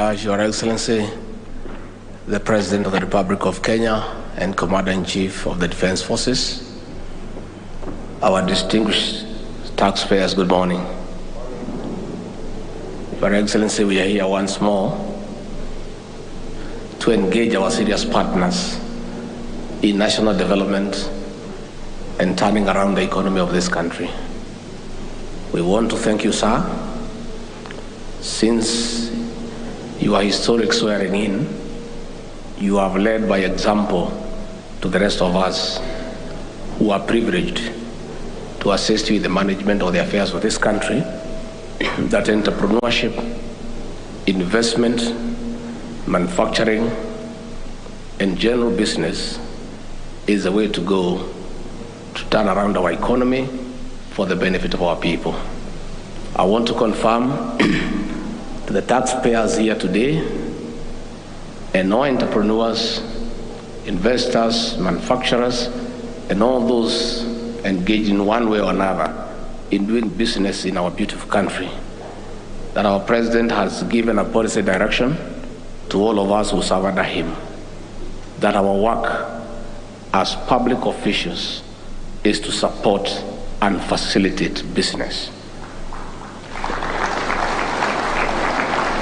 Your Excellency, the President of the Republic of Kenya and Commander-in-Chief of the Defense Forces, our distinguished taxpayers, good morning. Your Excellency, we are here once more to engage our serious partners in national development and turning around the economy of this country. We want to thank you, sir, since your historic swearing in, you have led by example to the rest of us who are privileged to assist you in the management of the affairs of this country, that entrepreneurship, investment, manufacturing, and general business is the way to go to turn around our economy for the benefit of our people. I want to confirm to the taxpayers here today and all entrepreneurs, investors, manufacturers, and all those engaged in one way or another in doing business in our beautiful country, that our President has given a policy direction to all of us who serve under him, that our work as public officials is to support and facilitate business.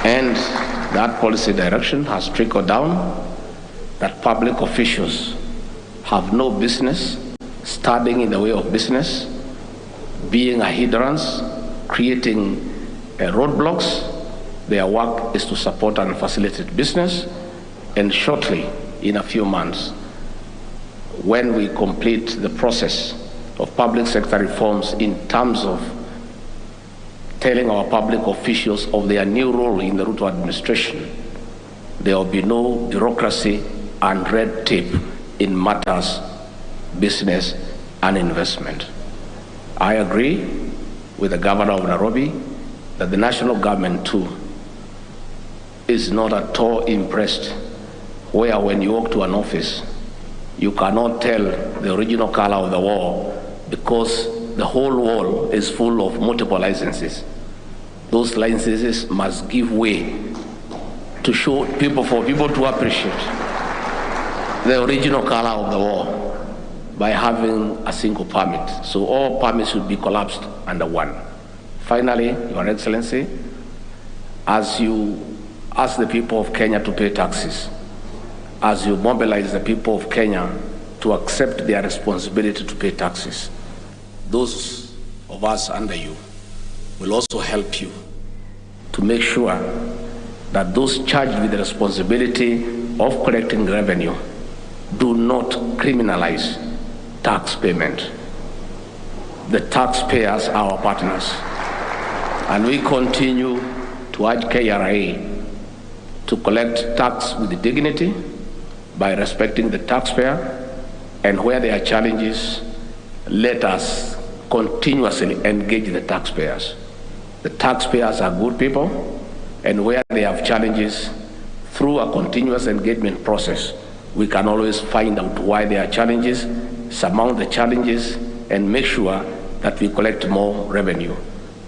And that policy direction has trickled down that public officials have no business standing in the way of business, being a hindrance, creating roadblocks. Their work is to support and facilitate business, and shortly, in a few months, when we complete the process of public sector reforms in terms of telling our public officials of their new role in the Ruto administration, there will be no bureaucracy and red tape in matters, business and investment. I agree with the governor of Nairobi that the national government too is not at all impressed where when you walk to an office, you cannot tell the original color of the wall because the whole wall is full of multiple licenses. Those licenses must give way to show people, for people to appreciate the original color of the wall by having a single permit. So all permits should be collapsed under one. Finally, Your Excellency, as you ask the people of Kenya to pay taxes, as you mobilize the people of Kenya to accept their responsibility to pay taxes, those of us under you will also help you to make sure that those charged with the responsibility of collecting revenue do not criminalize tax payment. The taxpayers are our partners, and we continue to urge KRA to collect tax with dignity by respecting the taxpayer, and where there are challenges, let us continuously engage the taxpayers. The taxpayers are good people, and where they have challenges, through a continuous engagement process, we can always find out why there are challenges, surmount the challenges, and make sure that we collect more revenue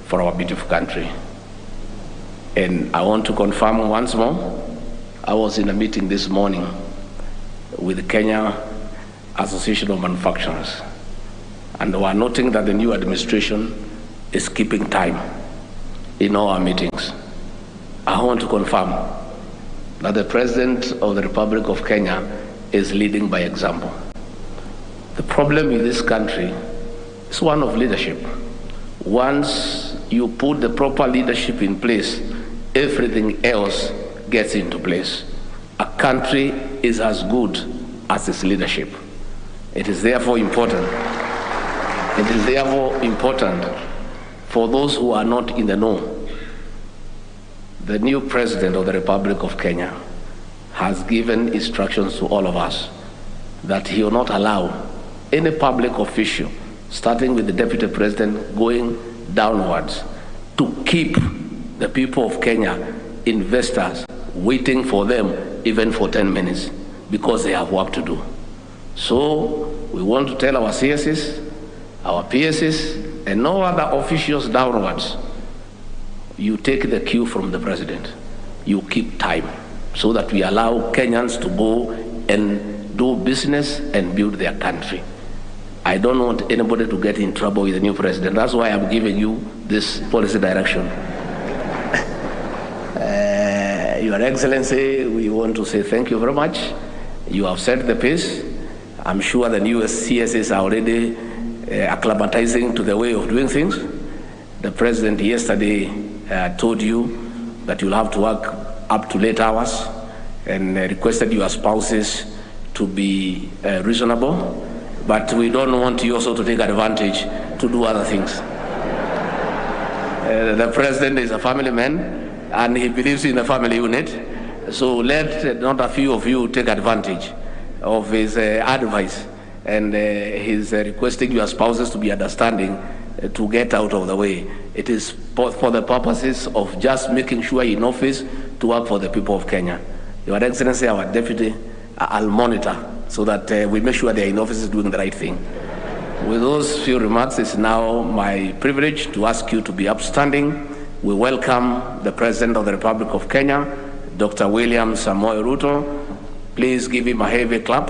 for our beautiful country. And I want to confirm once more, I was in a meeting this morning with the Kenya Association of Manufacturers, and we are noting that the new administration is keeping time in all our meetings. I want to confirm that the President of the Republic of Kenya is leading by example. The problem in this country is one of leadership. Once you put the proper leadership in place, everything else gets into place. A country is as good as its leadership. It is therefore important. It is therefore important for those who are not in the know. The new President of the Republic of Kenya has given instructions to all of us that he will not allow any public official, starting with the Deputy President going downwards, to keep the people of Kenya, investors, waiting for them even for 10 minutes because they have work to do. So we want to tell our CSs, our PSs, and no other officials downwards, you take the cue from the President. you keep time so that we allow Kenyans to go and do business and build their country. I don't want anybody to get in trouble with the new president. That's why I'm giving you this policy direction. Your Excellency, we want to say thank you very much. You have set the pace. I'm sure the new CSs are already acclimatizing to the way of doing things. The president yesterday told you that you'll have to work up to late hours and requested your spouses to be reasonable. But we don't want you also to take advantage to do other things. The president is a family man and he believes in a family unit. So let not a few of you take advantage of his advice, and he's requesting your spouses to be understanding to get out of the way. It is for the purposes of just making sure in office to work for the people of Kenya. Your Excellency, our deputy, I'll monitor so that we make sure they're in office doing the right thing. With those few remarks, it's now my privilege to ask you to be upstanding. We welcome the President of the Republic of Kenya, Dr. William Samoei Ruto. Please give him a heavy clap.